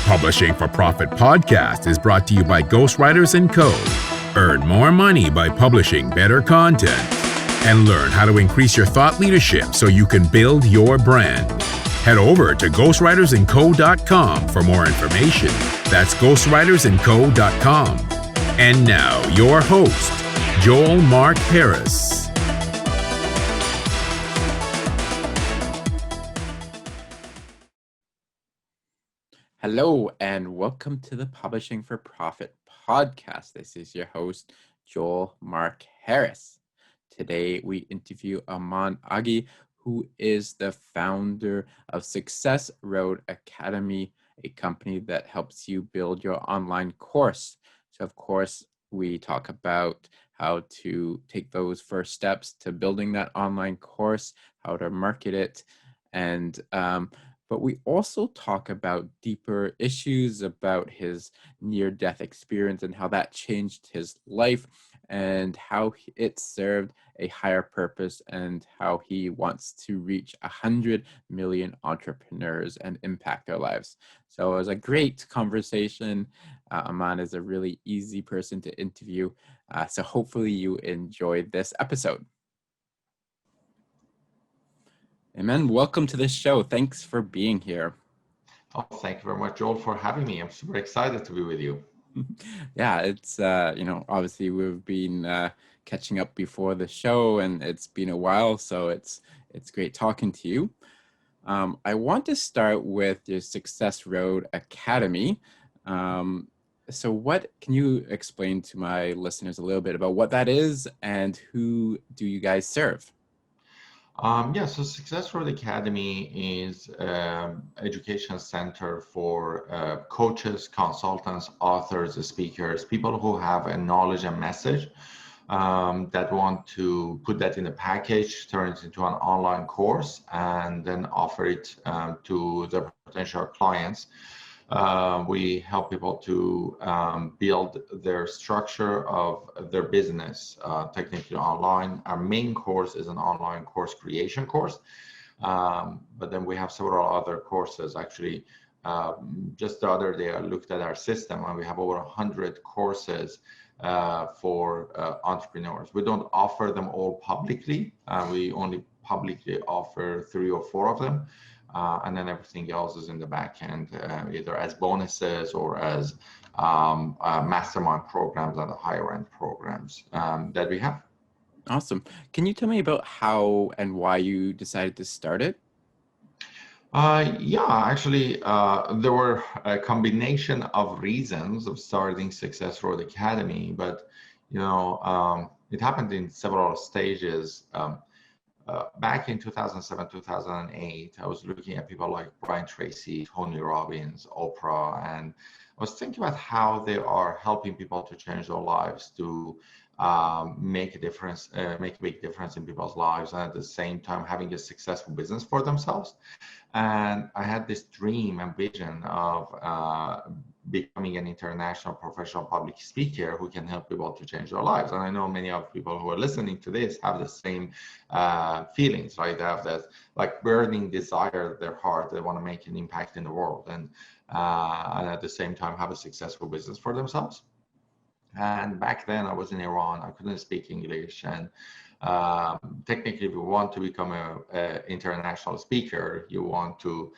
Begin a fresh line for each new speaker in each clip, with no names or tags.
Publishing for Profit podcast is brought to you by Ghostwriters & Co. Earn more money by publishing better content and learn how to increase your thought leadership so you can build your brand. Head over to ghostwritersandco.com for more information. That's ghostwritersandco.com. And now, your host, Joel Mark Harris.
Hello, and welcome to the Publishing for Profit podcast. This is your host, Joel Mark Harris. Today, we interview Iman Aghay, who is the founder of Success Road Academy, a company that helps you build your online course. So, of course, we talk about how to take those first steps to building that online course, how to market it, and but we also talk about deeper issues about his near-death experience and how that changed his life and how it served a higher purpose and how he wants to reach 100 million entrepreneurs and impact their lives. So it was a great conversation. Iman is a really easy person to interview. So hopefully you enjoyed this episode. Iman, welcome to this show. Thanks for being here.
Oh, thank you very much, Joel, for having me. I'm super excited to be with you.
Yeah, it's, obviously we've been catching up before the show and it's been a while, so it's great talking to you. I want to start with your Success Road Academy. So what can you explain to my listeners a little bit about what that is and who do you guys serve?
So Success Road Academy is an education center for coaches, consultants, authors, speakers, people who have a knowledge and message that want to put that in a package, turn it into an online course, and then offer it to their potential clients. We help people to build their structure of their business technically online. Our main course is an online course creation course, but then we have several other courses. Actually, just the other day I looked at our system and we have over 100 courses for entrepreneurs. We don't offer them all publicly. We only publicly offer 3 or 4 of them. And then everything else is in the back end, either as bonuses or as mastermind programs and the higher end programs that we have.
Awesome. Can you tell me about how and why you decided to start it?
There were a combination of reasons of starting Success Road Academy, but it happened in several stages. Back in 2007, 2008, I was looking at people like Brian Tracy, Tony Robbins, Oprah, and I was thinking about how they are helping people to change their lives, to make a difference, make a big difference in people's lives, and at the same time having a successful business for themselves. And I had this dream and vision of becoming an international professional public speaker who can help people to change their lives. And I know many of people who are listening to this have the same feelings, right? They have that like burning desire at their heart. They want to make an impact in the world and at the same time have a successful business for themselves. And back then I was in Iran, I couldn't speak English. And technically, if you want to become an international speaker, you want to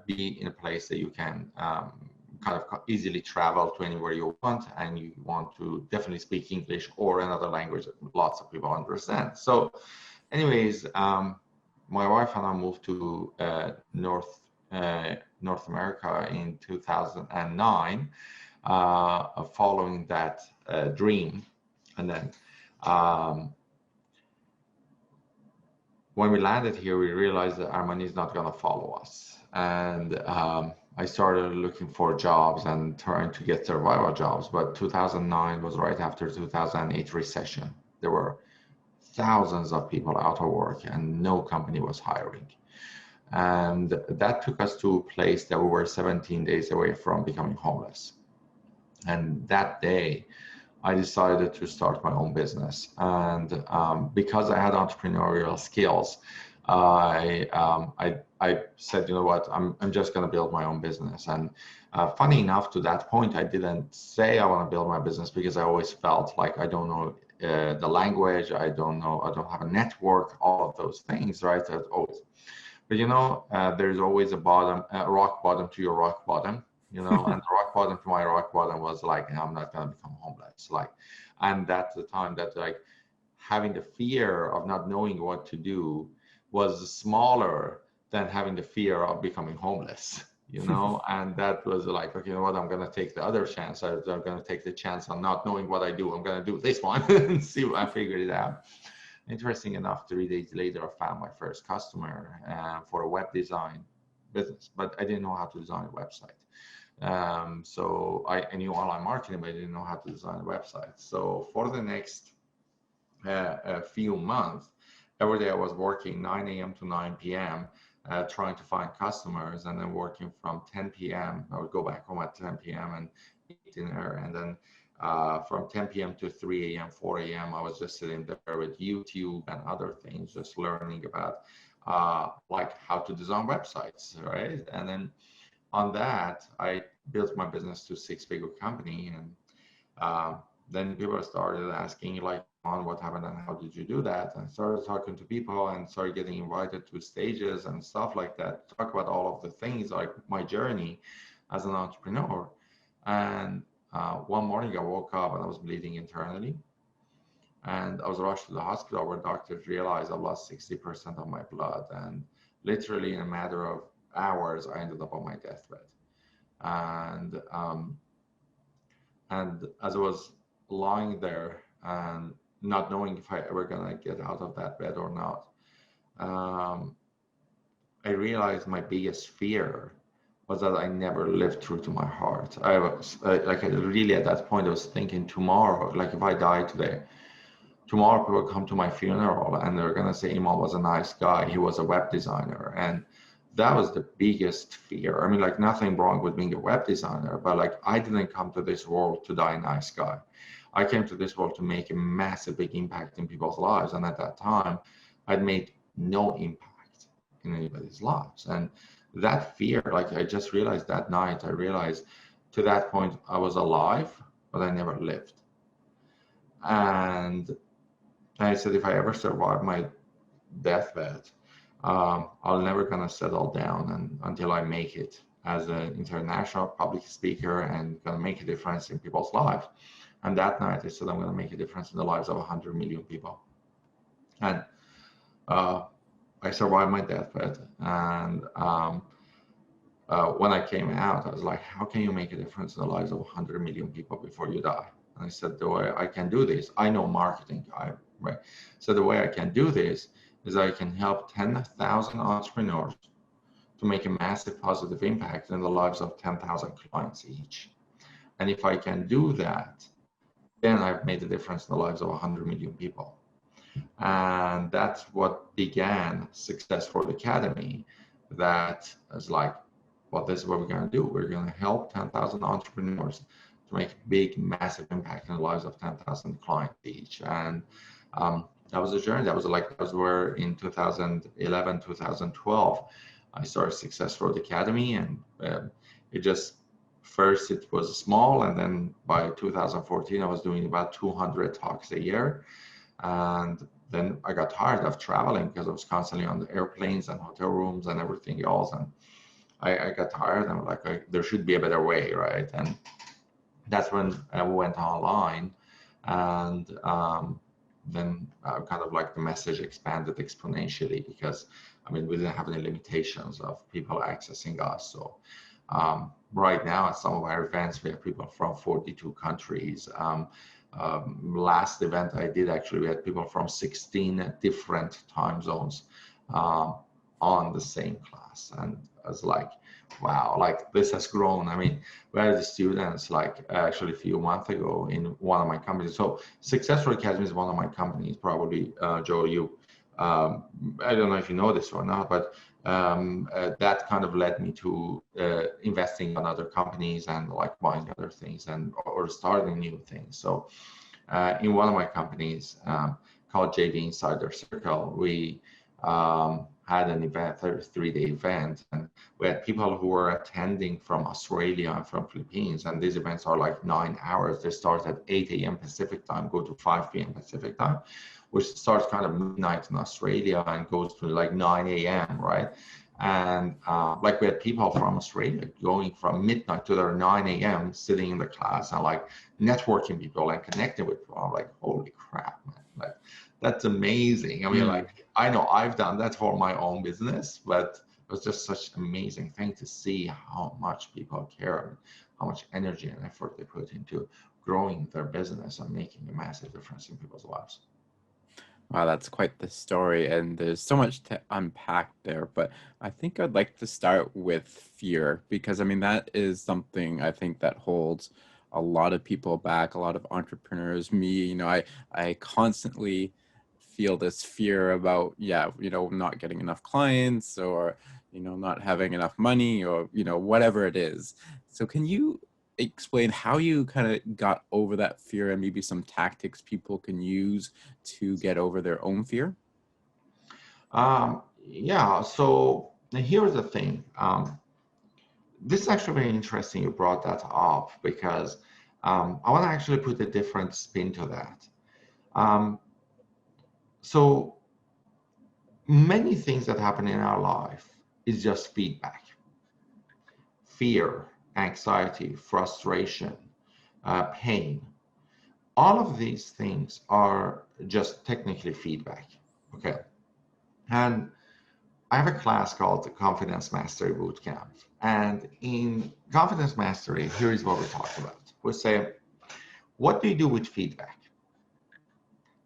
be in a place that you can kind of easily travel to anywhere you want, and you want to definitely speak English or another language that lots of people understand. So anyways, my wife and I moved to North America in 2009 following that dream. And then when we landed here, we realized that our money is not going to follow us. And I started looking for jobs and trying to get survival jobs. But 2009 was right after 2008 recession. There were thousands of people out of work and no company was hiring. And that took us to a place that we were 17 days away from becoming homeless. And that day, I decided to start my own business. And because I had entrepreneurial skills, I said, you know what, I'm just going to build my own business. And funny enough, to that point, I didn't say I want to build my business because I always felt like I don't know the language, I don't have a network, all of those things, right? That's always. But there's always a bottom, a rock bottom to your rock bottom, and the rock bottom to my rock bottom was like, I'm not going to become homeless. Like, and that's the time that like having the fear of not knowing what to do was smaller than having the fear of becoming homeless, and that was like, okay, you know what, I'm going to take the other chance. I'm going to take the chance on not knowing what I do. I'm going to do this one and see what I figured it out. Interesting enough, 3 days later, I found my first customer for a web design business, but I didn't know how to design a website. So I knew online marketing, but I didn't know how to design a website. So for the next a few months, every day I was working 9 a.m. to 9 p.m. Trying to find customers, and then working from 10 p.m. I would go back home at 10 p.m. and eat dinner, and then from 10 p.m. to 3 a.m., 4 a.m., I was just sitting there with YouTube and other things, just learning about like how to design websites, right? And then on that, I built my business to a six-figure company, and then people started asking, like, on what happened and how did you do that? And started talking to people and started getting invited to stages and stuff like that, talk about all of the things, like my journey as an entrepreneur. And one morning I woke up and I was bleeding internally, and I was rushed to the hospital where doctors realized I lost 60% of my blood, and literally in a matter of hours I ended up on my deathbed. And as I was lying there and not knowing if I ever gonna get out of that bed or not, I realized my biggest fear was that I never lived true to my heart. I was like, really at that point I was thinking, tomorrow, like if I die today, tomorrow people come to my funeral and they're gonna say Iman was a nice guy, he was a web designer. And that was the biggest fear. I mean, like, nothing wrong with being a web designer, but like, I didn't come to this world to die a nice guy. I came to this world to make a massive, big impact in people's lives. And at that time, I'd made no impact in anybody's lives. And that fear, like, I just realized that night, I realized to that point, I was alive, but I never lived. And I said, if I ever survive my deathbed, I'm never gonna settle down until I make it as an international public speaker and gonna make a difference in people's lives. And that night I said, I'm gonna make a difference in the lives of 100 million people. And I survived my deathbed. And when I came out, I was like, how can you make a difference in the lives of 100 million people before you die? And I said, the way I can do this, I know marketing, right? So the way I can do this is I can help 10,000 entrepreneurs to make a massive positive impact in the lives of 10,000 clients each. And if I can do that, then I've made a difference in the lives of 100 million people. And that's what began Successful Academy. That is like, well, this is what we're going to do. We're going to help 10,000 entrepreneurs to make a big, massive impact in the lives of 10,000 clients each. And that was a journey. That was where in 2011, 2012, I started Successful Academy. And it was small. And then by 2014, I was doing about 200 talks a year. And then I got tired of traveling because I was constantly on the airplanes and hotel rooms and everything else. And I got tired, and I'm like, there should be a better way, right? And that's when I went online, and then kind of like the message expanded exponentially, because I mean, we didn't have any limitations of people accessing us. So right now at some of our events, we have people from 42 countries. Last event I did, actually, we had people from 16 different time zones on the same class. And I was like, wow, like this has grown. I mean, we had the students like actually a few months ago in one of my companies. So Successful Academy is one of my companies, probably, Joe, I don't know if you know this or not, but that kind of led me to investing in other companies and like buying other things or starting new things. So in one of my companies called JV Insider Circle, we had an event, a 3-day event, and we had people who were attending from Australia and from Philippines, and these events are like 9 hours. They start at 8 a.m. Pacific time, go to 5 p.m. Pacific time, which starts kind of midnight in Australia and goes to like 9 a.m., right? And like we had people from Australia going from midnight to their 9 a.m. sitting in the class and like networking people and connecting with people. I'm like, holy crap, man. Like, that's amazing. I mean, like, I know I've done that for my own business, but it was just such an amazing thing to see how much people care and how much energy and effort they put into growing their business and making a massive difference in people's lives.
Wow, that's quite the story, and there's so much to unpack there. But I think I'd like to start with fear, because I mean, that is something I think that holds a lot of people back, a lot of entrepreneurs. Me, I constantly feel this fear about, not getting enough clients, or, not having enough money, or, whatever it is. So can you explain how you kind of got over that fear, and maybe some tactics people can use to get over their own fear?
Yeah, so here's the thing. This is actually very interesting you brought that up, because I want to actually put a different spin to that. So many things that happen in our life is just feedback. Fear, anxiety, frustration, pain. All of these things are just technically feedback. Okay. And I have a class called the Confidence Mastery Bootcamp. And in Confidence Mastery, here is what we talk about. We say, what do you do with feedback?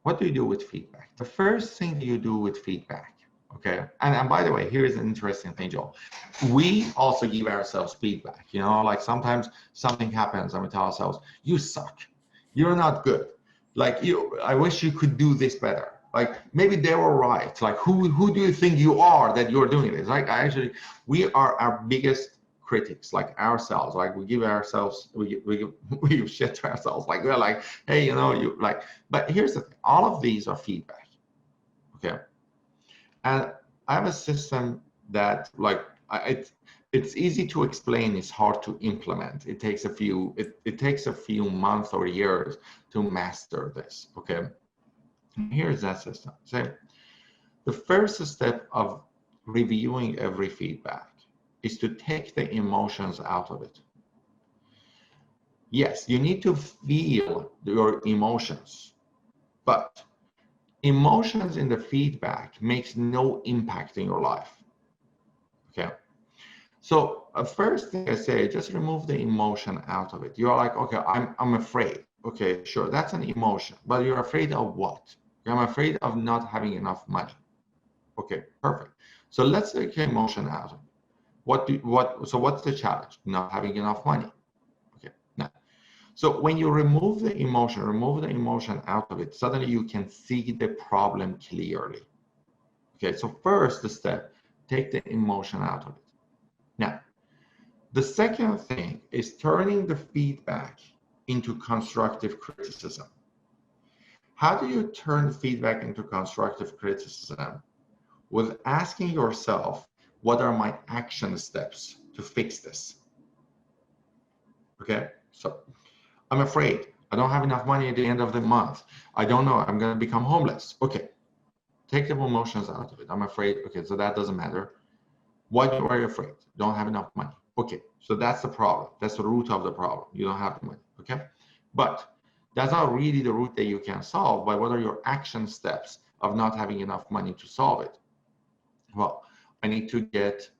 What do you do with feedback? The first thing you do with feedback, okay? And by the way, here is an interesting thing, Joel. We also give ourselves feedback. Like sometimes something happens and we tell ourselves, you suck. You're not good. Like, I wish you could do this better. Like, maybe they were right. Like, who do you think you are that you're doing this? Like, we are our biggest critics, like ourselves. Like, we give ourselves, we give shit to ourselves. Like, we're like, hey, you like. But here's the thing: all of these are feedback. Okay, and I have a system that, like, it's easy to explain, it's hard to implement. It takes a few months or years to master this. Okay, here's that system. So the first step of reviewing every feedback is to take the emotions out of it. Yes, you need to feel your emotions, but emotions in the feedback makes no impact in your life. Okay. So first thing I say, just remove the emotion out of it. You're like, okay, I'm afraid. Okay, sure, that's an emotion, but you're afraid of what? I'm afraid of not having enough money. Okay, perfect. So let's take emotion out of it. So what's the challenge? Not having enough money. Okay, now. So when you remove the emotion out of it, suddenly you can see the problem clearly. Okay, so first the step, take the emotion out of it. Now, the second thing is turning the feedback into constructive criticism. How do you turn feedback into constructive criticism? With asking yourself, what are my action steps to fix this? Okay, so I'm afraid I don't have enough money at the end of the month. I don't know, I'm going to become homeless. Okay, take the emotions out of it. I'm afraid. Okay, so that doesn't matter. Why are you afraid? Don't have enough money. Okay, so that's the problem. That's the root of the problem. You don't have the money. Okay, but that's not really the root that you can solve. But what are your action steps of not having enough money to solve it? Well, I need to get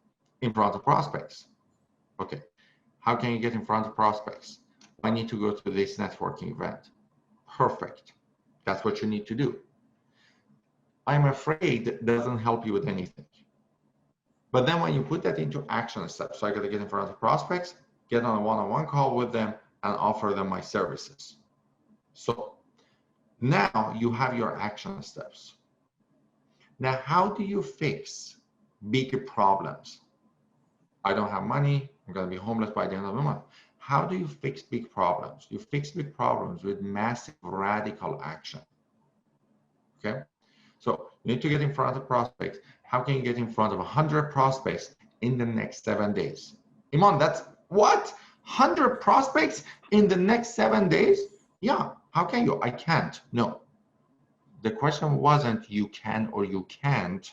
in front of prospects. Okay, how can you get in front of prospects? I need to go to this networking event. Perfect. That's what you need to do. I'm afraid it doesn't help you with anything. But then when you put that into action steps, so I got to get in front of prospects, get on a one-on-one call with them, and offer them my services. So now you have your action steps. Now, how do you fix big problems? I don't have money. I'm going to be homeless by the end of the month. How do you fix big problems? You fix big problems with massive radical action. Okay. So You need to get in front of prospects. How can you get in front of 100 prospects in the next 7 days? Iman, that's what? 100 prospects in the next 7 days? Yeah, how can you? I can't. No. The question wasn't you can or you can't.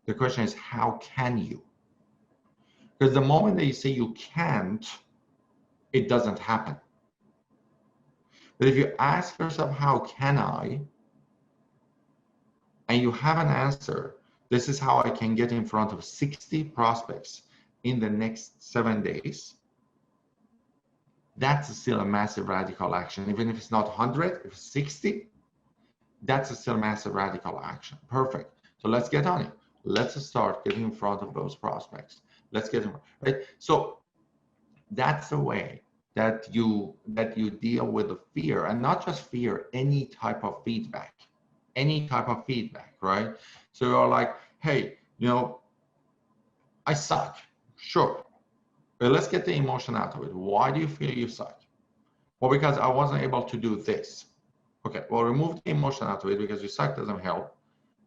The question is how can you? Because the moment that you say you can't, it doesn't happen. But if you ask yourself, how can I? And you have an answer, this is how I can get in front of 60 prospects in the next 7 days. That's still a massive radical action. Even if it's not 100, if it's 60, that's still massive radical action. Perfect. So let's get on it. Let's start getting in front of those prospects. Let's get them right. So that's the way that you deal with the fear, and not just fear, any type of feedback, right? So you're like, hey, I suck. Sure. But let's get the emotion out of it. Why do you feel you suck? Well, because I wasn't able to do this. Okay, well, remove the emotion out of it because you suck doesn't help.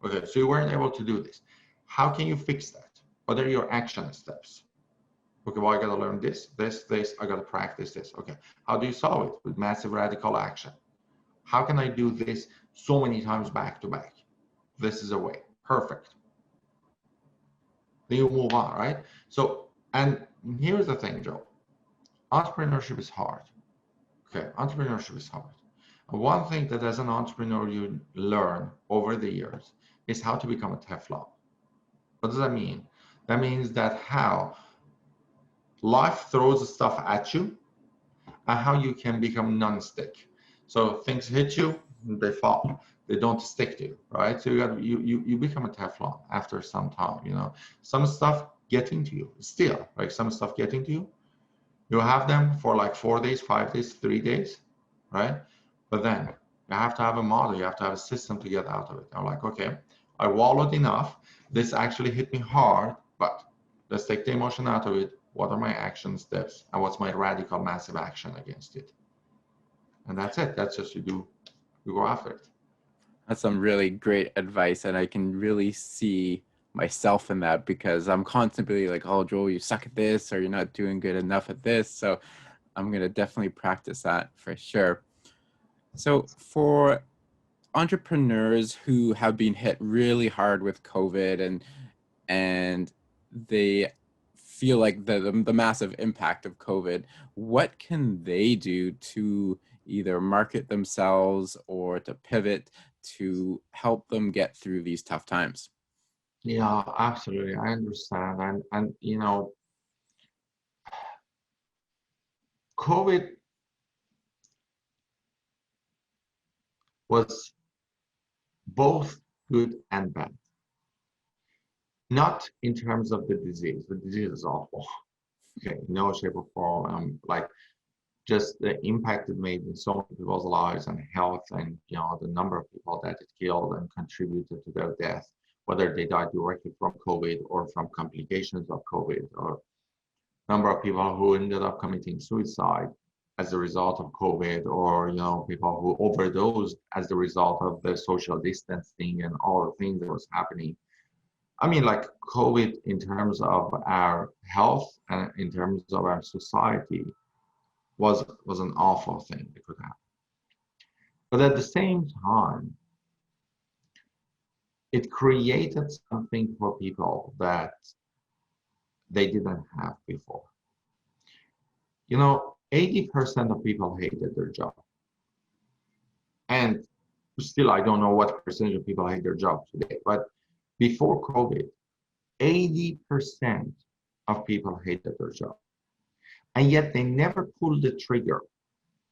Okay, so you weren't able to do this. How can you fix that? What are your action steps? Okay, well, I gotta learn this, I gotta practice this. Okay, how do you solve it? With massive radical action. How can I do this so many times back to back? This is a way. Perfect. Then you move on, right? So, and here's the thing, Joe. Entrepreneurship is hard. Okay, entrepreneurship is hard. And one thing that as an entrepreneur you learn over the years is how to become a Teflon. What does that mean? That means that how life throws stuff at you and how you can become non-stick. So things hit you, they fall. They don't stick to you, right? So you become a Teflon after some time. Some stuff getting to you still, like some stuff getting to you. You have them for like 4 days, 5 days, 3 days, right? But then you have to have a model, you have to have a system to get out of it. I'm like, okay, I wallowed enough. This actually hit me hard, but let's take the emotion out of it. What are my action steps? And what's my radical massive action against it? And that's it. That's just you go after it.
That's some really great advice, and I can really see myself in that because I'm constantly like, oh, Joel, you suck at this, or you're not doing good enough at this. So I'm going to definitely practice that for sure. So for entrepreneurs who have been hit really hard with COVID and they feel like the massive impact of COVID, what can they do to either market themselves or to pivot to help them get through these tough times?
Yeah, absolutely. I understand. And COVID was both good and bad. Not in terms of the disease. The disease is awful. Okay, no shape or form. Like just the impact it made in so many people's lives and health, and the number of people that it killed and contributed to their death, whether they died directly from COVID or from complications of COVID, or number of people who ended up committing suicide as a result of COVID, or people who overdosed as a result of the social distancing and all the things that was happening. I mean, like COVID in terms of our health and in terms of our society was an awful thing that could happen. But at the same time, it created something for people that they didn't have before. 80% of people hated their job. And still, I don't know what percentage of people hate their job today, but before COVID, 80% of people hated their job. And yet they never pulled the trigger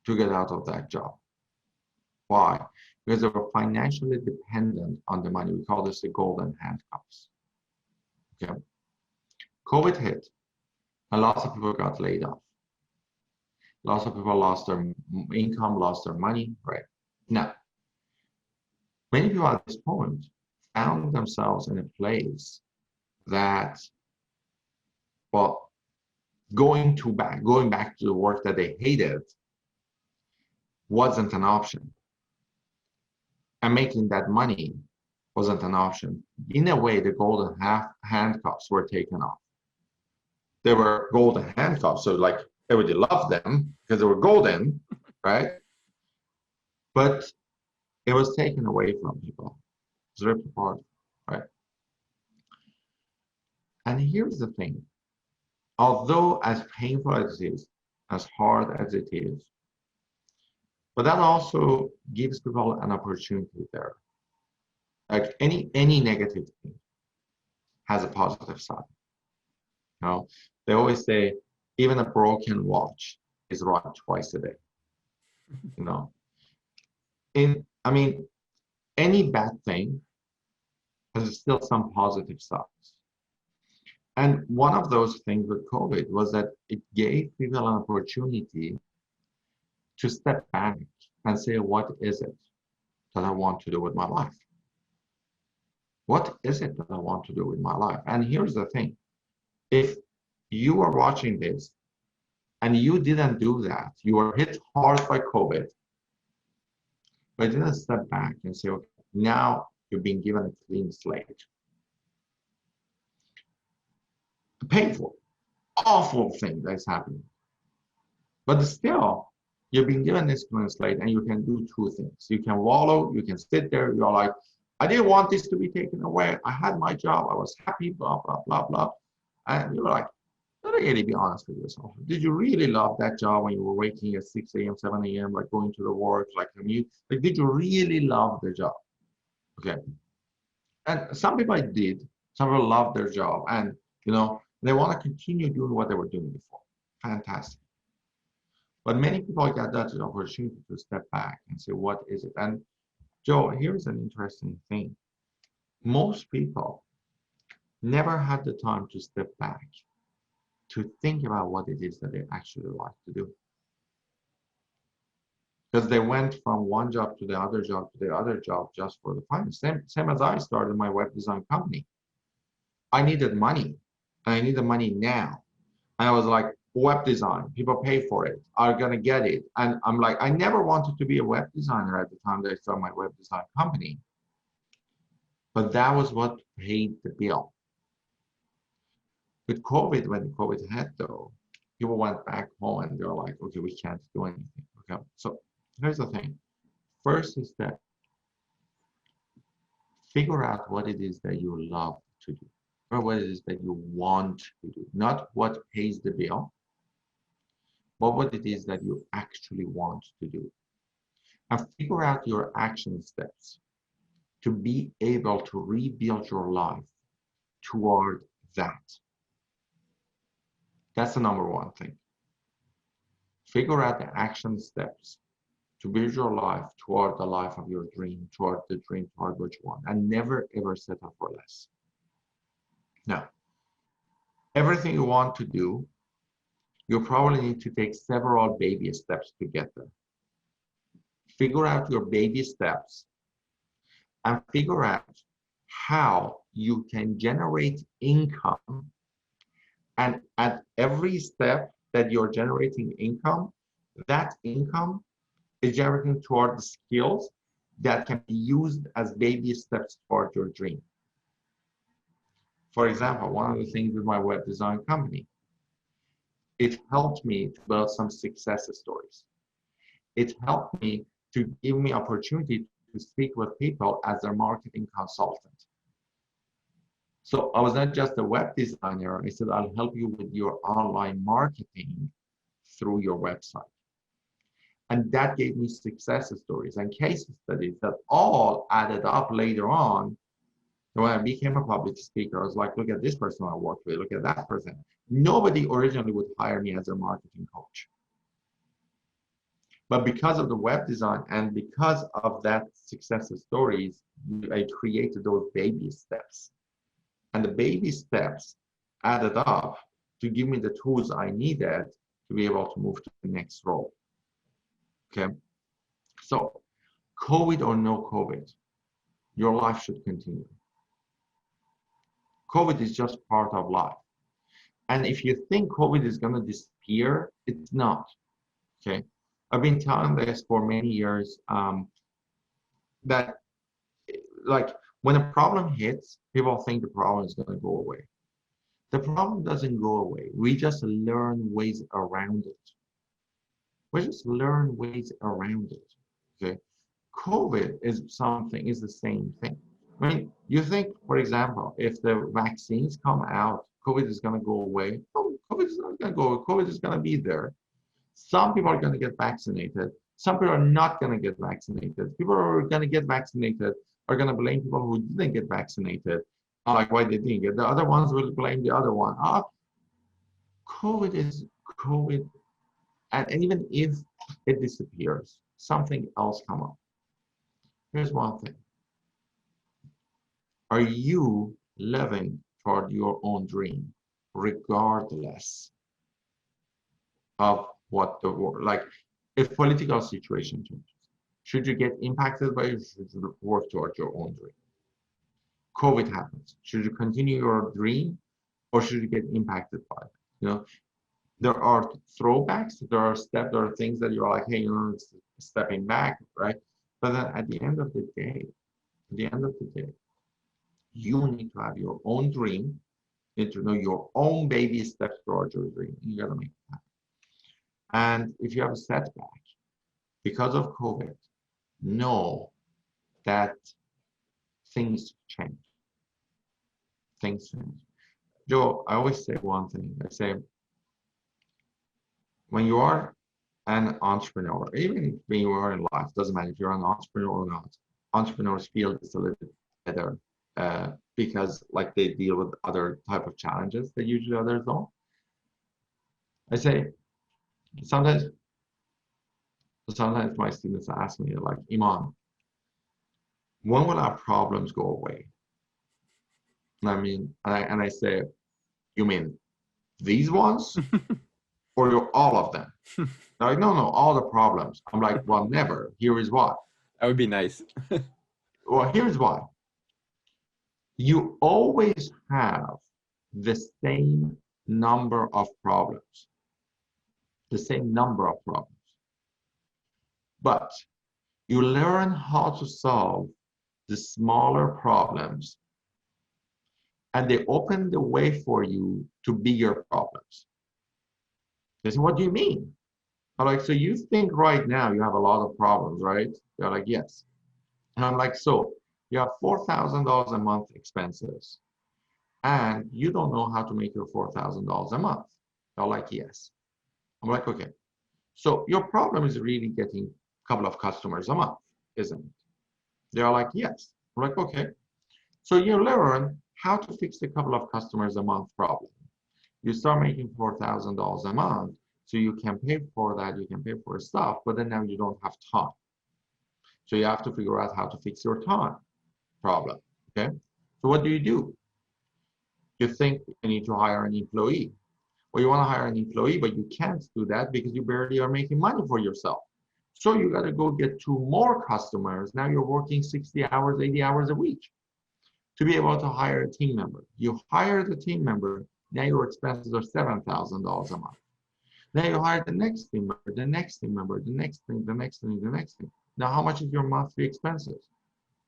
to get out of that job. Why? Because they were financially dependent on the money. We call this the golden handcuffs. Okay. COVID hit, and lots of people got laid off. Lots of people lost their income, lost their money, right? Now, many people at this point found themselves in a place that, well, going back to the work that they hated wasn't an option. And making that money wasn't an option. In a way, the golden handcuffs were taken off. They were golden handcuffs, so like everybody loved them because they were golden, right? But it was taken away from people. It was ripped apart, right? And here's the thing. Although as painful as it is, as hard as it is, but that also gives people an opportunity there. Like any negative thing has a positive side. You know, they always say even a broken watch is right twice a day. You know, I mean, any bad thing has still some positive sides. And one of those things with COVID was that it gave people an opportunity to step back and say, what is it that I want to do with my life? What is it that I want to do with my life? And here's the thing. If you are watching this and you didn't do that, you were hit hard by COVID, but you didn't step back and say, okay, now you're being given a clean slate. A painful, awful thing that's happening. But still, you're being given this clean slate and you can do two things. You can wallow, you can sit there, you're like, I didn't want this to be taken away. I had my job, I was happy, blah, blah, blah, blah. And you're like, let me really be honest with yourself. Did you really love that job when you were waking at 6 a.m., 7 a.m., like going to the work, like commute? Like, did you really love the job? Okay. And some people did. Some people love their job and, you know, they want to continue doing what they were doing before. Fantastic. But many people get that opportunity to step back and say, what is it? And Joe, here's an interesting thing. Most people never had the time to step back to think about what it is that they actually like to do. Because they went from one job to the other job to the other job just for the fun. Same as I started my web design company. I needed money, and I needed money now. And I was like, web design, people pay for it, are gonna get it. And I'm like, I never wanted to be a web designer at the time that I started my web design company. But that was what paid the bill. With COVID, when COVID hit though, people went back home and they're like, okay, we can't do anything. Okay, so here's the thing. First step, figure out what it is that you love to do, or what it is that you want to do, not what pays the bill, but what it is that you actually want to do. And figure out your action steps to be able to rebuild your life toward that. That's the number one thing. Figure out the action steps to build your life toward the life of your dream, toward the dream, toward what you want, and never ever settle for less. Now, everything you want to do, you probably need to take several baby steps to get there. Figure out your baby steps and figure out how you can generate income. And at every step that you're generating income, that income is generating toward the skills that can be used as baby steps toward your dream. For example, one of the things with my web design company, it helped me to build some success stories. It helped me to give me opportunity to speak with people as their marketing consultant. So I was not just a web designer. I said, I'll help you with your online marketing through your website. And that gave me success stories and case studies that all added up later on. When I became a public speaker, I was like, look at this person I worked with, look at that person. Nobody originally would hire me as a marketing coach. But because of the web design and because of that success stories, I created those baby steps. And the baby steps added up to give me the tools I needed to be able to move to the next role. Okay, so COVID or no COVID, your life should continue. COVID is just part of life. And if you think COVID is going to disappear, it's not. Okay, I've been telling this for many years that like When a problem hits, people think the problem is going to go away. The problem doesn't go away. We just learn ways around it. We just learn ways around it. Okay. COVID is the same thing. I mean, you think, for example, if the vaccines come out, COVID is going to go away. No, COVID is not going to go away. COVID is going to be there. Some people are going to get vaccinated. Some people are not going to get vaccinated. People who are going to get vaccinated are going to blame people who didn't get vaccinated. Like why they didn't get. The other ones will blame the other one. COVID is COVID. And even if it disappears, something else come up. Here's one thing. Are you living toward your own dream, regardless of what the world, like if political situation changes, should you get impacted by it, should you work towards your own dream? COVID happens. Should you continue your dream or should you get impacted by it? You know, there are throwbacks, there are steps, there are things that you're like, hey, it's stepping back, right? But then at the end of the day, you need to have your own dream. You need to know your own baby steps towards your dream. You gotta make it happen. And if you have a setback because of COVID, know that things change. Things change. Joe, I always say one thing. I say, when you are an entrepreneur, even when you are in life, doesn't matter if you're an entrepreneur or not, entrepreneurs feel it's a little bit better because like they deal with other type of challenges that usually others don't. I say, sometimes my students ask me like, Iman, when will our problems go away? And I say, you mean these ones or all of them? They're like, no, all the problems. I'm like, well, never. Here is why.
That would be nice.
Well, here's why. You always have the same number of problems. The same number of problems. But you learn how to solve the smaller problems and they open the way for you to bigger problems. They say, what do you mean? I'm like, so you think right now you have a lot of problems, right? They're like, yes. And I'm like, so you have $4,000 a month expenses and you don't know how to make your $4,000 a month. They're like, yes. I'm like, okay. So your problem is really getting a couple of customers a month, isn't it? They're like, yes. I'm like, okay. So you learn how to fix the couple of customers a month problem. You start making $4,000 a month, so you can pay for that, you can pay for stuff, but then now you don't have time. So you have to figure out how to fix your time problem, okay? So what do? You think you need to hire an employee. Well, you want to hire an employee, but you can't do that because you barely are making money for yourself. So you got to go get 2 more customers. Now you're working 60 hours, 80 hours a week to be able to hire a team member. You hire the team member, now your expenses are $7,000 a month. Now you hire the next team member, the next team member, the next thing, the next thing, the next thing. Now how much is your monthly expenses?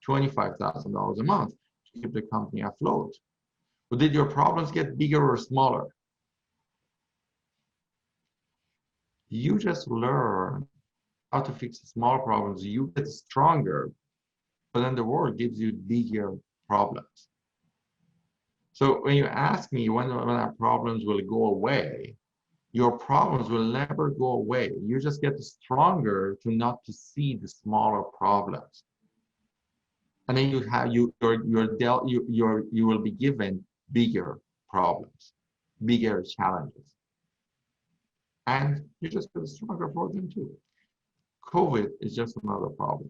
$25,000 a month to keep the company afloat. But did your problems get bigger or smaller? You just learn how to fix the small problems. You get stronger, but then the world gives you bigger problems. So when you ask me when our problems will go away, your problems will never go away. You just get stronger to not to see the smaller problems. And then you will be given bigger problems, bigger challenges. And you just get stronger for them too. COVID is just another problem.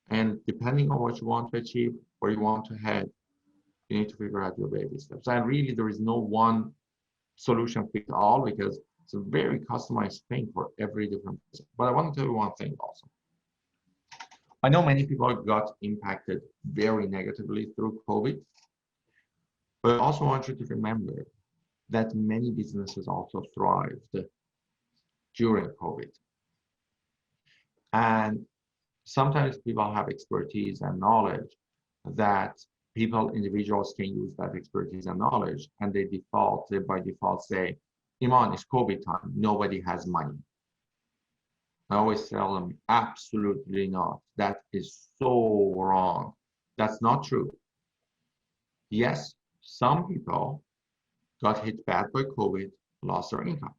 And depending on what you want to achieve, where you want to head, you need to figure out your baby steps. And really, there is no one solution fits all because it's a very customized thing for every different person. But I want to tell you one thing also. I know many people got impacted very negatively through COVID, but I also want you to remember that many businesses also thrived during COVID. And Sometimes people have expertise and knowledge that individuals can use that expertise and knowledge, and they by default say, Iman, it's COVID time, nobody has money. I always tell them, absolutely not. That is so wrong. That's not true. Yes, some people got hit bad by COVID, lost their income.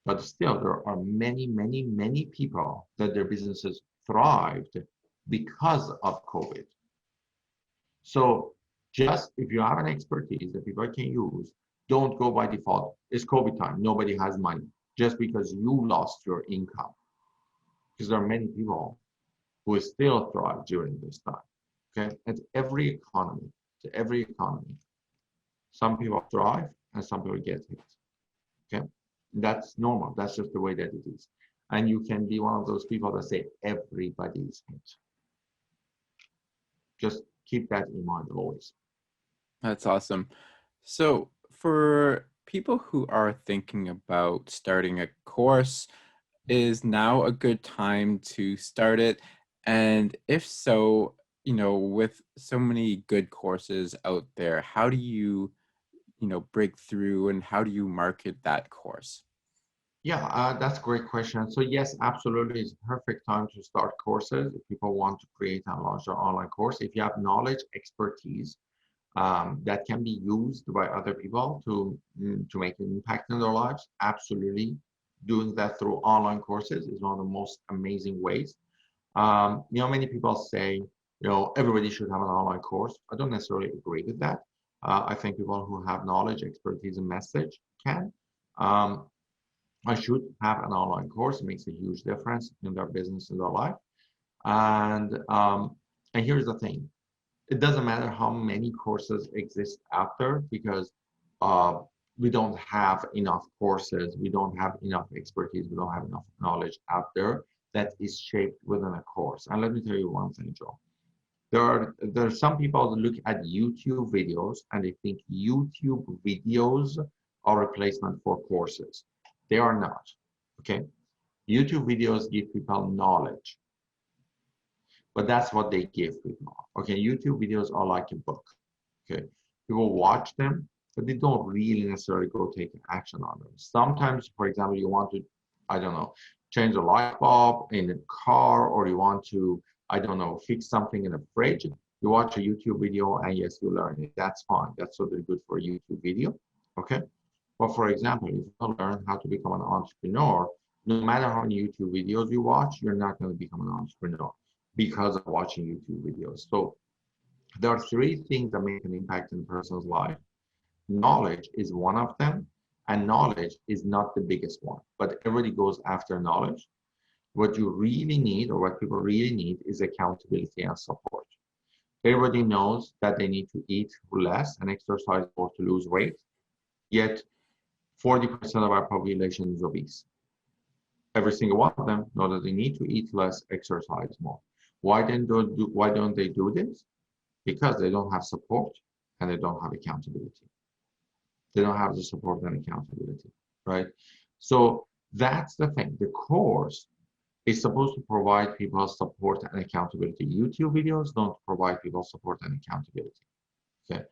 But still, there are many, many, many people that their businesses thrived because of COVID. So just if you have an expertise that people can use, don't go by default. It's COVID time. Nobody has money just because you lost your income. Because there are many people who still thrive during this time. Okay, it's every economy. To every economy, some people thrive and some people get hit. Okay, that's normal. That's just the way that it is. And you can be one of those people that say everybody is hit. Just keep that in mind always.
That's awesome. So, for people who are thinking about starting a course, is now a good time to start it? And if so, with so many good courses out there, how do you, break through and how do you market that course?
Yeah, that's a great question. So yes, absolutely, it's a perfect time to start courses if people want to create and launch their online course. If you have knowledge, expertise that can be used by other people to make an impact in their lives, absolutely, doing that through online courses is one of the most amazing ways. Many people say, everybody should have an online course. I don't necessarily agree with that. I think people who have knowledge, expertise, and message can. Um, I should have an online course. It makes a huge difference in their business, in their life. And here's the thing: it doesn't matter how many courses exist out there because uh, we don't have enough courses, we don't have enough expertise, we don't have enough knowledge out there that is shaped within a course. And let me tell you one thing, Joe. There are some people that look at YouTube videos and they think YouTube videos are replacement for courses. They are not. Okay. YouTube videos give people knowledge, but that's what they give people. Okay. YouTube videos are like a book. Okay. People watch them, but they don't really necessarily go take action on them. Sometimes, for example, you want to, I don't know, change a light bulb in a car, or you want to, I don't know, fix something in a fridge. You watch a YouTube video and yes, you learn it. That's fine. That's totally good for a YouTube video. Okay. But for example, if you want to learn how to become an entrepreneur, no matter how many YouTube videos you watch, you're not going to become an entrepreneur because of watching YouTube videos. So there are three things that make an impact in a person's life. Knowledge is one of them, and knowledge is not the biggest one, but everybody goes after knowledge. What you really need, or what people really need, is accountability and support. Everybody knows that they need to eat less and exercise more to lose weight, yet 40% of our population is obese. Every single one of them know that they need to eat less, exercise more. Why don't they do this? Because they don't have support and they don't have accountability. They don't have the support and accountability, right? So that's the thing. The course is supposed to provide people support and accountability. YouTube videos don't provide people support and accountability. Okay.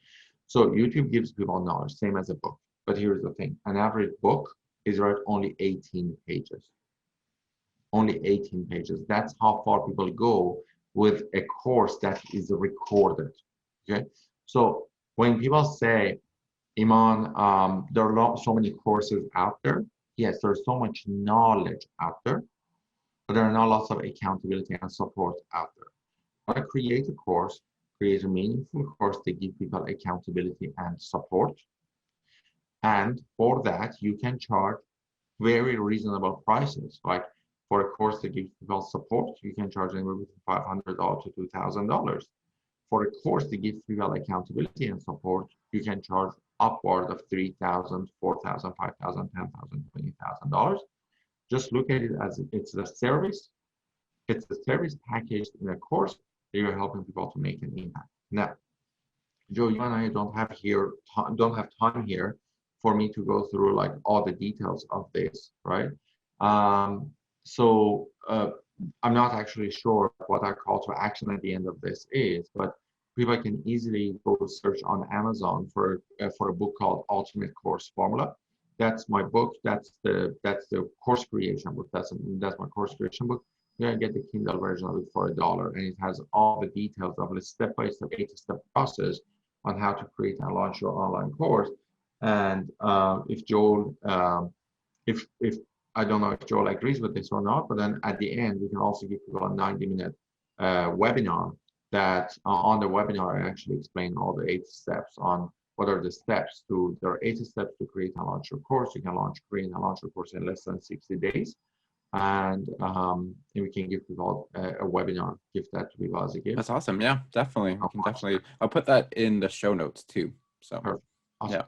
So YouTube gives people knowledge, same as a book. But here's the thing: an average book is read only 18 pages. Only 18 pages. That's how far people go with a course that is recorded. Okay. So when people say, Iman, there are so many courses out there. Yes, there's so much knowledge out there, but there are not lots of accountability and support out there. How to create a course, create a meaningful course to give people accountability and support. And for that, you can charge very reasonable prices. Like for a course that gives people support, you can charge anywhere between $500 to $2,000. For a course to give people accountability and support, you can charge upward of $3,000, $4,000, $5,000, $10,000, $20,000. Just look at it as it's a service. It's a service packaged in a course that you're helping people to make an impact. Now, Joe, you and I don't have time here for me to go through like all the details of this, right? So I'm not actually sure what our call to action at the end of this is, but people can easily go search on Amazon for a book called Ultimate Course Formula. That's my book. That's the course creation book. That's my course creation book. You're gonna get the Kindle version of it for $1, and it has all the details of a step-by-step, 8-step process on how to create and launch your online course. And if Joel, if I don't know if Joel agrees with this or not, but then at the end, we can also give people a 90-minute webinar that on the webinar, I actually explain all the 8 steps on what are the steps to, there are 8 steps to create and launch your course. You can create and launch your course in less than 60 days. And we can give people a webinar, give that to people as a gift.
That's awesome. Yeah, definitely. We can definitely, I'll put that in the show notes too. So,
Perfect. Awesome.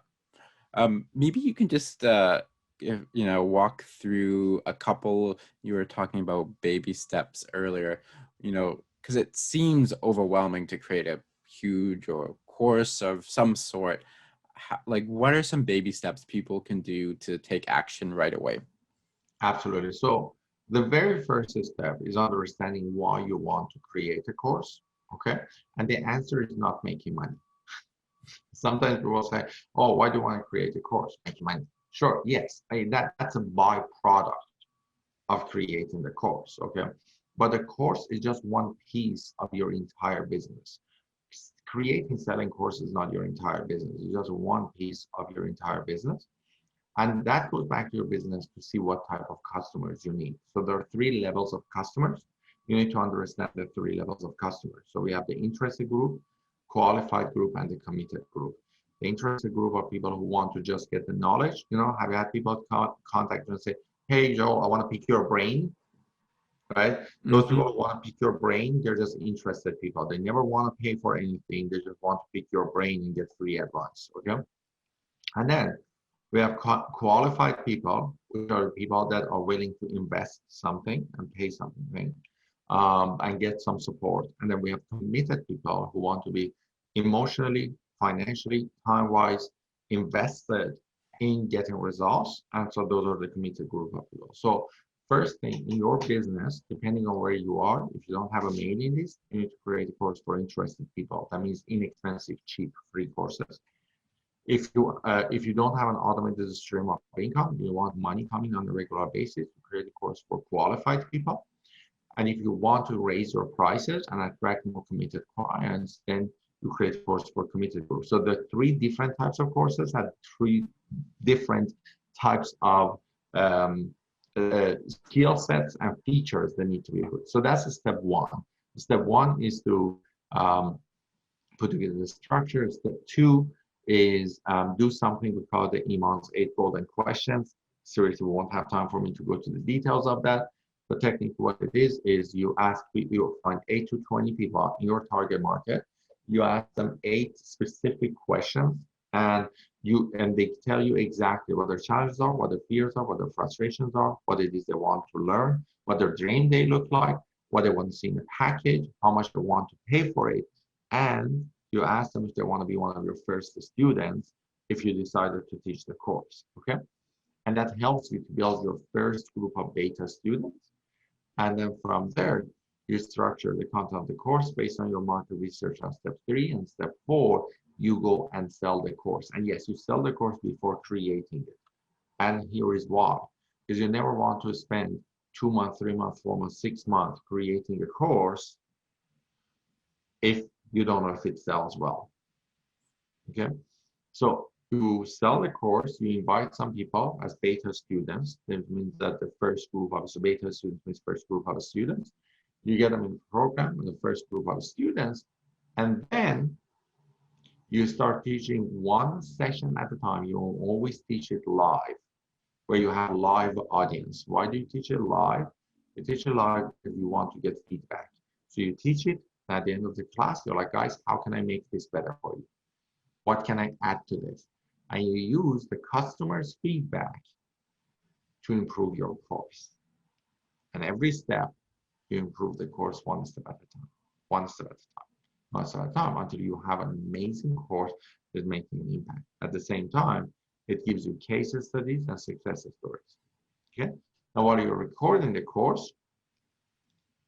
yeah. Maybe you can just, walk through a couple, you were talking about baby steps earlier, because it seems overwhelming to create a huge or course of some sort. Like, what are some baby steps people can do to take action right away?
Absolutely. So the very first step is understanding why you want to create a course. Okay. And the answer is not making money. Sometimes people say, oh, why do you want to create a course? Making money. Sure, yes. That's a byproduct of creating the course. Okay. But the course is just one piece of your entire business. Creating, selling courses is not your entire business. It's just one piece of your entire business. And that goes back to your business to see what type of customers you need. So there are 3 levels of customers. You need to understand the 3 levels of customers. So we have the interested group, qualified group, and the committed group. The interested group are people who want to just get the knowledge. Have you had people contact you and say, hey, Joe, I want to pick your brain, right? Those people who want to pick your brain, they're just interested people. They never want to pay for anything. They just want to pick your brain and get free advice, okay? And then we have qualified people, which are people that are willing to invest something and pay something and get some support. And then we have committed people who want to be emotionally, financially, time-wise invested in getting results. And so those are the committed group of people. So first thing in your business, depending on where you are, if you don't have a mailing list, you need to create a course for interested people. That means inexpensive, cheap, free courses. If you don't have an automated stream of income, you want money coming on a regular basis, you create a course for qualified people. And if you want to raise your prices and attract more committed clients, then you create a course for committed groups. So the 3 different types of courses have 3 different types of skill sets and features that need to be put. So that's step 1. Step 1 is to put together the structure. Step 2 is do something we call the Iman's 8 golden questions. Seriously, we won't have time for me to go to the details of that. But technically what it is you find 8 to 20 people in your target market. You ask them 8 specific questions and they tell you exactly what their challenges are, what their fears are, what their frustrations are, what it is they want to learn, what their dream day look like, what they want to see in the package, how much they want to pay for it. And you ask them if they want to be one of your first students if you decided to teach the course, okay? And that helps you to build your first group of beta students. And then from there, you structure the content of the course based on your market research on step 3. And step 4, you go and sell the course. And yes, you sell the course before creating it. And here is why. Because you never want to spend 2 months, 3 months, 4 months, 6 months creating a course if you don't know if it sells well. Okay, so to sell the course, you invite some people as beta students. That means that the first group of beta students means first group of students. You get them in the program with the first group of students, and then you start teaching 1 session at a time. You will always teach it live, where you have live audience. Why do you teach it live? You teach it live because you want to get feedback. So you teach it. At the end of the class, you're like, guys, how can I make this better for you? What can I add to this? And you use the customer's feedback to improve your course. And every step, you improve the course 1 step at a time, 1 step at a time, 1 step at a time, until you have an amazing course that's making an impact. At the same time, it gives you case studies and success stories. Okay? Now, while you're recording the course,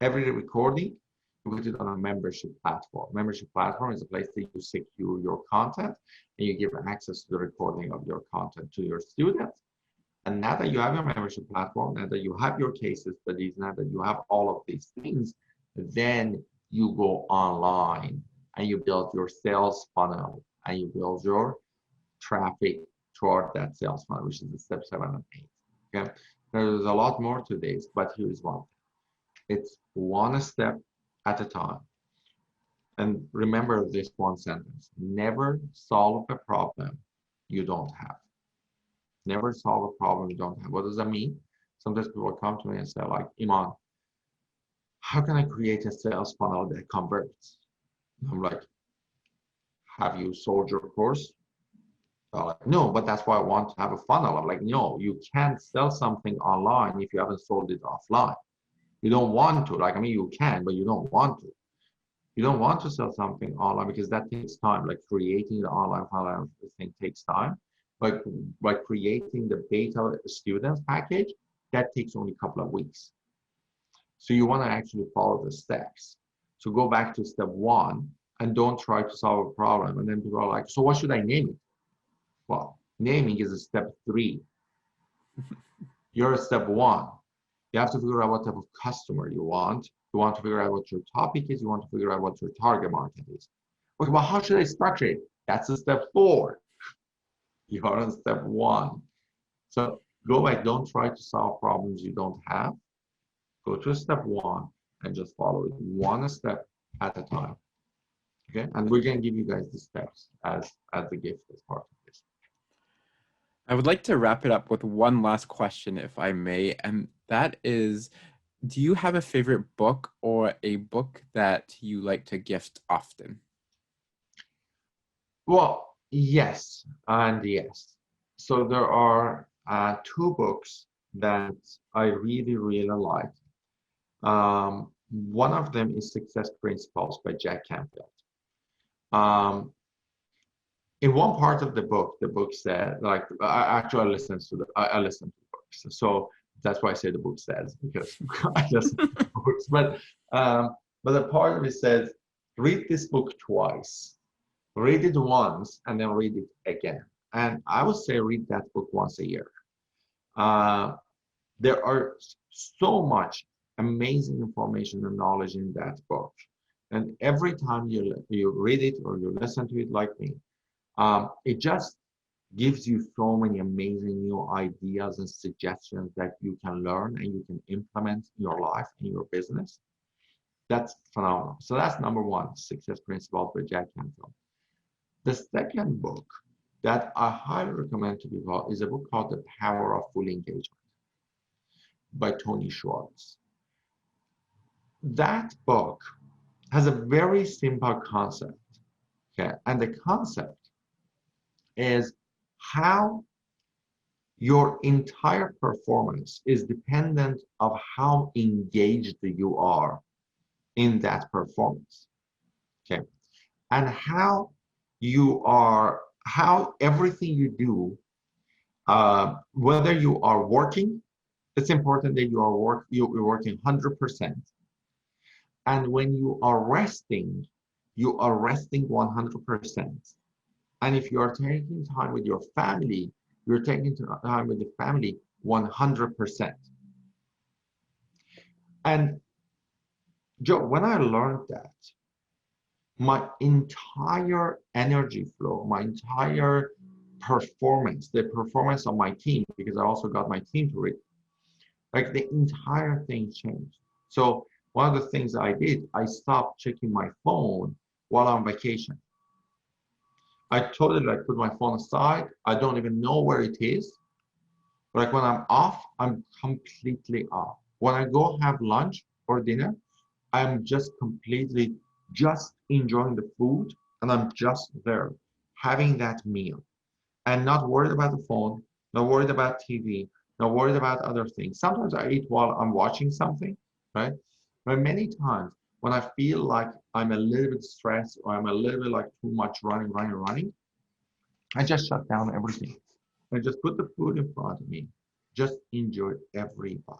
Every recording, you put it on a membership platform. Membership platform is a place that you secure your content and you give access to the recording of your content to your students. And now that you have your membership platform, now that you have your case studies, now that you have all of these things, then you go online and you build your sales funnel and you build your traffic toward that sales funnel, which is the step 7 and 8. Okay, there's a lot more to this, but here's one. It's one step at a time. And remember this one sentence: never solve a problem you don't have. Never solve a problem you don't have. What does that mean? Sometimes people come to me and say, like, Iman, how can I create a sales funnel that converts? I'm like, have you sold your course? They're like, no, but that's why I want to have a funnel. I'm like, no, you can't sell something online if you haven't sold it offline. You don't want to. Like, I mean, you can, but you don't want to. You don't want to sell something online because that takes time. Like creating the online funnel thing takes time. But by creating the beta students package, that takes only a couple of weeks. So you want to actually follow the steps. So go back to step 1 and don't try to solve a problem. And then people are like, so what should I name it? Well, naming is a step 3. You're at step 1. You have to figure out what type of customer you want. You want to figure out what your topic is. You want to figure out what your target market is. Okay, well, how should I structure it? That's a step 4. You are on step 1. So go back. Don't try to solve problems you don't have. Go to step 1 and just follow it one step at a time. Okay, and we're going to give you guys the steps as the gift as part of this.
I would like to wrap it up with one last question, if I may, and that is, do you have a favorite book or a book that you like to gift often?
Well, yes and yes. So there are 2 books that I really, really like. One of them is Success Principles by Jack Canfield. In one part of the book said, like, I listened to the books, so that's why I say the book says, because I listen to the books. But the part of it says, read this book twice, read it once, and then read it again. And I would say read that book once a year. There are so much amazing information and knowledge in that book, and every time you read it or you listen to it, like me, it just gives you so many amazing new ideas and suggestions that you can learn and you can implement in your life and your business. That's phenomenal. So that's number 1, Success Principles by Jack Canfield. The second book that I highly recommend to people is a book called The Power of Full Engagement by Tony Schwartz. That book has a very simple concept. Okay, and the concept is how your entire performance is dependent of how engaged you are in that performance. Okay, and how everything you do, whether you are working, it's important that you're working 100%. And when you are resting 100%. And if you are taking time with your family, you're taking time with the family 100%. And Joe, when I learned that, my entire energy flow, my entire performance, the performance of my team, because I also got my team to read, like the entire thing changed. So one of the things I did, I stopped checking my phone while on vacation. I totally put my phone aside. I don't even know where it is. Like when I'm off, I'm completely off. When I go have lunch or dinner, I'm just completely just enjoying the food, and I'm just there having that meal and not worried about the phone, not worried about TV, not worried about other things. Sometimes I eat while I'm watching something, right? But many times when I feel like I'm a little bit stressed or I'm a little bit like too much running, I just shut down everything. I just put the food in front of me, just enjoy every bite.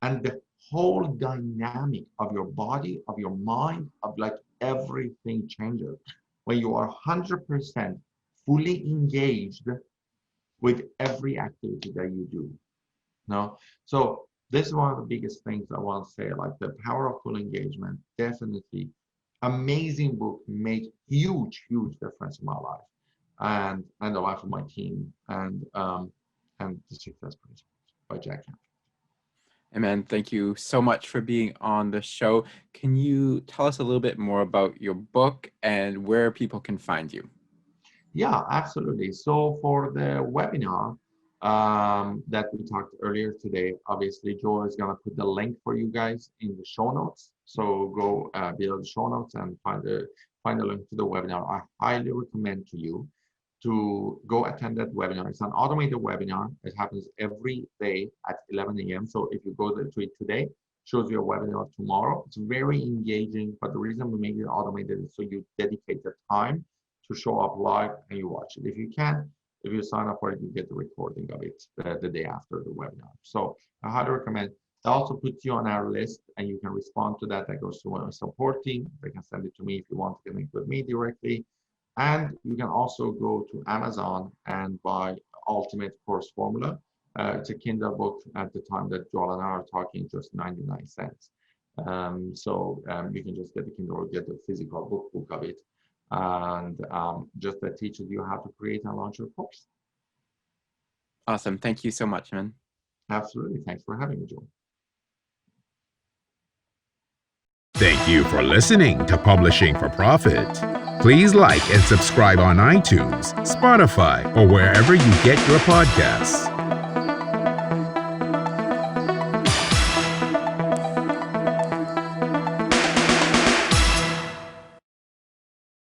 and the whole dynamic of your body, of your mind, of like everything changes when you are 100% fully engaged with every activity that you do. No, so this is one of the biggest things I want to say. Like the power of full engagement, definitely amazing book, made huge difference in my life and the life of my team and the Success Principles by Jack Canfield.
Amen. Thank you so much for being on the show. Can you tell us a little bit more about your book and where people can find you?
Yeah, absolutely. So for the webinar that we talked earlier today, obviously Joe is going to put the link for you guys in the show notes. So go below the show notes and find the link to the webinar. I highly recommend to you to go attend that webinar. It's an automated webinar. It happens every day at 11 a.m. So if you go to it today, shows you a webinar tomorrow. It's very engaging, but the reason we make it automated is so you dedicate the time to show up live and you watch it. If you can, if you sign up for it, you get the recording of it the day after the webinar. So I highly recommend. It also puts you on our list and you can respond to that. That goes to our support team. They can send it to me if you want to connect with me directly. And you can also go to Amazon and buy Ultimate Course Formula. It's a Kindle book at the time that Joel and I are talking, just 99 cents. So you can just get the Kindle or get the physical book of it. And just that teaches you how to create and launch your course.
Awesome. Thank you so much, man.
Absolutely. Thanks for having me, Joel.
Thank you for listening to Publishing for Profit. Please like and subscribe on iTunes, Spotify, or wherever you get your podcasts.